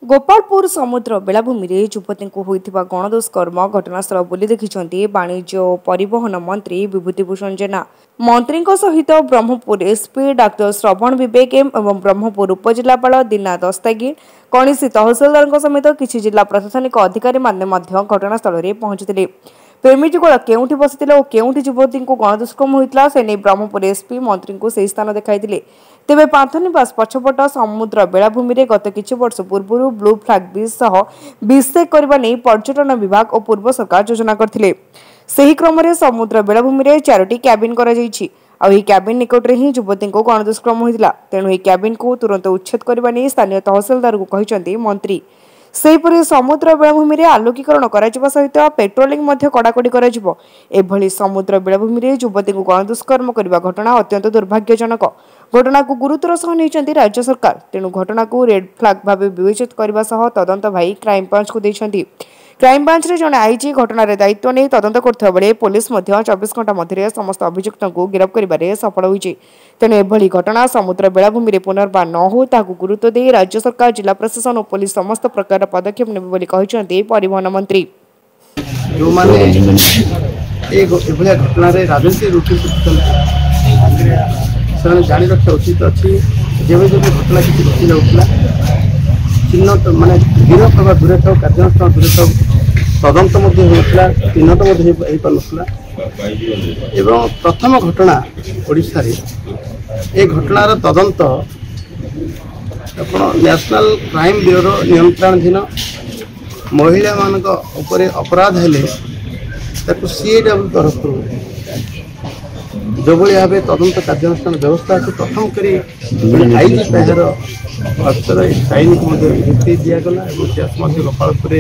गोपालपुर समुद्र बेलाभूमि में युवती को होता गणदुष्कर्म घटनास्थल बुली देखिं वाणिज्य और परिवहन मंत्री विभूतिभूषण जेना। मंत्री सहित ब्रह्मपुर एसपी डाक्टर श्रवण विवेक एवं ब्रह्मपुर उपजिलापाल दीना दस्तागिर कणिसी तहसिलदार समेत किसी जिला प्रशासनिक अधिकारी घटनास्थल में पहुंची। प्रेमी जुगल केउठी बसी और केउठी युवती को गणदुष्कर्म होता से नहीं ब्रह्मपुर एसपी मंत्री को सही स्थान देखाई तेबे पांथनिवास पछपट समुद्र बेलाभूमि में गत किछि वर्ष पूर्व ब्लू फ्लैग बीच सह बीचेक करने नहीं पर्यटन विभाग और पूर्व सरकार योजना करथिले। सेही क्रम में समुद्र बेलाभूमि में 4टी क्याबिन क्याबिन निकट में ही युवती को गणदुष्कर्म होता। तेणु यह क्याबिन को तुरंत उच्छेद करने नहीं स्थानीय तहसिलदार को कहते मंत्री। सेहीपरि समुद्र बेलाभूमि में आलोकीकरण करा सहित पेट्रोलिंग कड़ाकड़ी कर समुद्र बेलाभूमि में युवती को गणदुष्कर्म करने घटना अत्यंत दुर्भाग्यजनक। घटना को गुरुतर सह नहीं राज्य सरकार। तेणु घटना को रेड फ्लैग भाव विवेचित करने सह तदंत भाई क्राइमब्रांच को देछंती। क्राइमब्रांच रे जने आईजी घटनार दायित्व नहीं तदंत करथिबा बेले पुलिस 24 घंटा मध्य समस्त अभियुक्तों को गिरफ्त करिबारे सफल होइछि। तेणु एभली घटना समुद्र बेलाभूमि में पुनर्बार न हो ताकू गुरुत्व दे राज्य सरकार जिला प्रशासन और पुलिस समस्त प्रकार पदक्षेप नेबे बोली कहिसंती परिवहन मंत्री। जो माने घटना रे राजनीति रुचि से जानी रखा उचित अच्छी जब जब घटना किसी घटी जाऊला चिन्ह माने गिरफ होगा दूरे था कार्यानुष्ठान दूरे था तदंत होता चिन्हट हो पारा एवं प्रथम घटना ओडिशा रे ए घटनार तदंत नेशनल क्राइम ब्यूरो नियंत्रणाधीन महिला मानक उपरे अपराध हेले सीएडब्ल्यू तरफ जो भाव तदंत कार्यानुष्ठान व्यवस्था अच्छे प्रथम कर आईजी तार अक्षर साइन को नियुक्ति दिगला गोपालपुर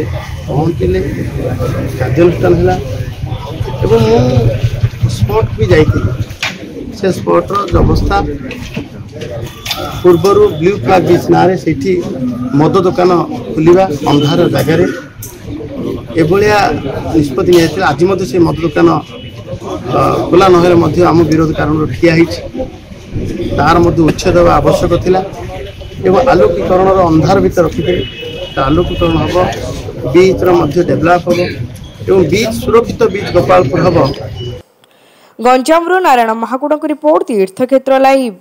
पहुँचले कार्यानुष्ठान है स्पॉट भी जाइए से स्पॉटर अवस्था पूर्वर ब्लू फ्लैग बीच ना से मद दुकान खोलिया अंधार जगार एभलिया निष्पत्ति नहीं आज से मद दुकान खोला नहले आम विरोध कारण ठिया तार उच्छेद आवश्यक थिला एवं आलोकीकरण अंधार भीतर रखिथे आलोकीकरण हम बीच डेभलप हम एवं बीच सुरक्षित बीच गोपालपुर हम। गंजामरू नारायण महाकुड़ रिपोर्ट तीर्थक्षेत्र लाइव।